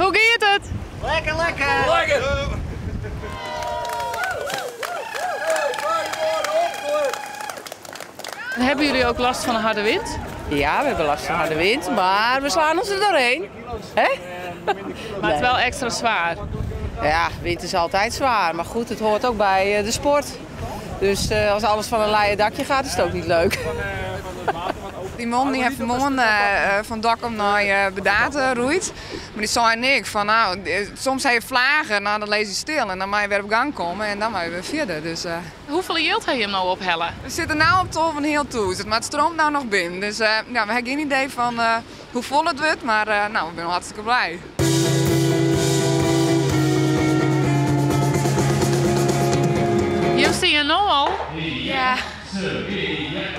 Hoe gaat het? Lekker, lekker! Lekker! Hebben jullie ook last van een harde wind? Ja, we hebben last van harde wind, maar we slaan ons er doorheen. Hè? Maar het is wel extra zwaar. Ja, wind is altijd zwaar, maar goed, het hoort ook bij de sport. Dus als alles van een leien dakje gaat, is het ook niet leuk. Die man die heeft van Dokkum naar Bedaten roeit. Maar die zei niks van, nou, soms heb je vlagen, nou, dan lees je stil en dan mag je weer op gang komen en dan mag je weer verder. Dus, Hoeveel yield heb je hem nou ophellen? we zitten nu op tol van heel toe, maar het stroomt nou nog binnen. Dus ja, we hebben geen idee van hoe vol het wordt, maar nou, we zijn hartstikke blij. Je zie je nou al? Ja,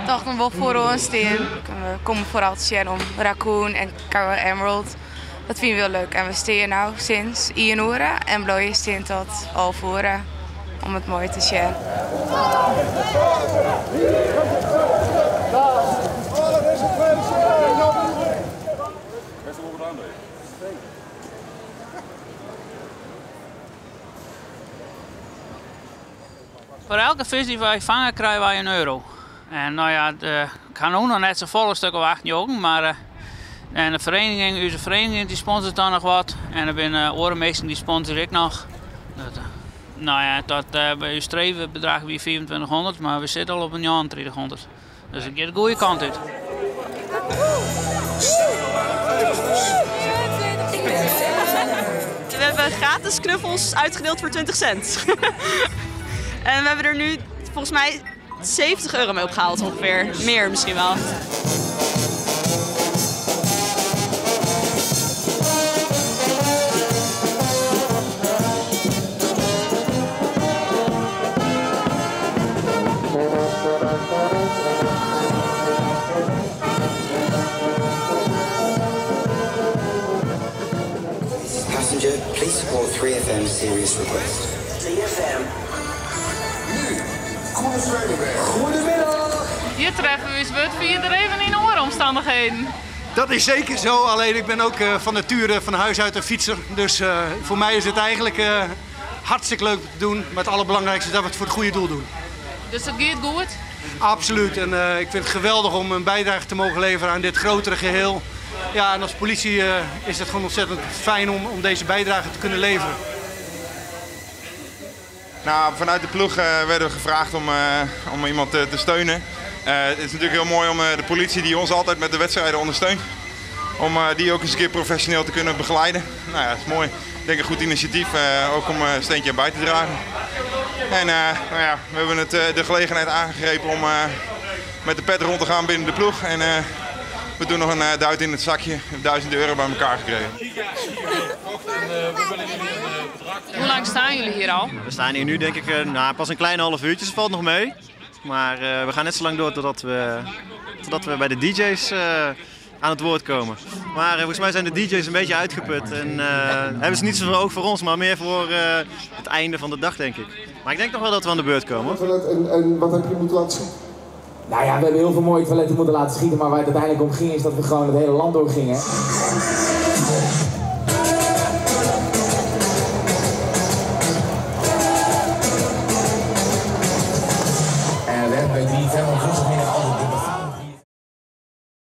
toch nog wel voor ons staan. We komen vooral te zien om Raccoon en Coral Emerald. Dat vinden we wel leuk. En we staan nu sinds 1 uur en blijven staan tot 11 uur om het mooi te zien. Voor elke vis die wij vangen krijgen wij €1. En nou ja, het kan ook nog net zo vol een stuk of 8 jongen, maar en de vereniging, onze vereniging die sponsort dan nog wat. En er zijn orenmeesten die sponsor ik nog. Dat, nou ja, bij uw streven bedragen we 2400, maar we zitten al op een jaar 2300. Dus het gaat de goede kant uit. We hebben gratis knuffels uitgedeeld voor 20 cent. En we hebben er nu volgens mij €70 mee opgehaald ongeveer. Meer misschien wel. Passenger, please support 3FM serious request. 3FM. Goedemiddag. Hier treffen we eens wat. Vind je er even in ooromstandigheden? Dat is zeker zo, alleen ik ben ook van nature van huis uit een fietser. Dus voor mij is het eigenlijk hartstikke leuk te doen. Maar het allerbelangrijkste is dat we het voor het goede doel doen. Dus dat gaat goed? Absoluut. En ik vind het geweldig om een bijdrage te mogen leveren aan dit grotere geheel. Ja, en als politie is het gewoon ontzettend fijn om deze bijdrage te kunnen leveren. Nou, vanuit de ploeg werden we gevraagd om iemand te steunen. Het is natuurlijk heel mooi om de politie die ons altijd met de wedstrijden ondersteunt, om die ook eens een keer professioneel te kunnen begeleiden. Nou ja, dat is mooi. Ik denk een goed initiatief, ook om een steentje bij te dragen. En nou ja, we hebben de gelegenheid aangegrepen om met de pet rond te gaan binnen de ploeg. En we doen nog een duit in het zakje, €1000 bij elkaar gekregen. Hoe lang staan jullie hier al? We staan hier nu denk ik pas een klein half uurtje, dus valt nog mee. Maar we gaan net zo lang door totdat we bij de DJ's aan het woord komen. Maar volgens mij zijn de DJ's een beetje uitgeput en hebben ze niet zoveel oog voor ons, maar meer voor het einde van de dag denk ik. Maar ik denk nog wel dat we aan de beurt komen. En wat heb je moeten laten zien? Nou ja, we hebben heel veel mooie toiletten moeten laten schieten, maar waar het uiteindelijk om ging is dat we gewoon het hele land doorgingen.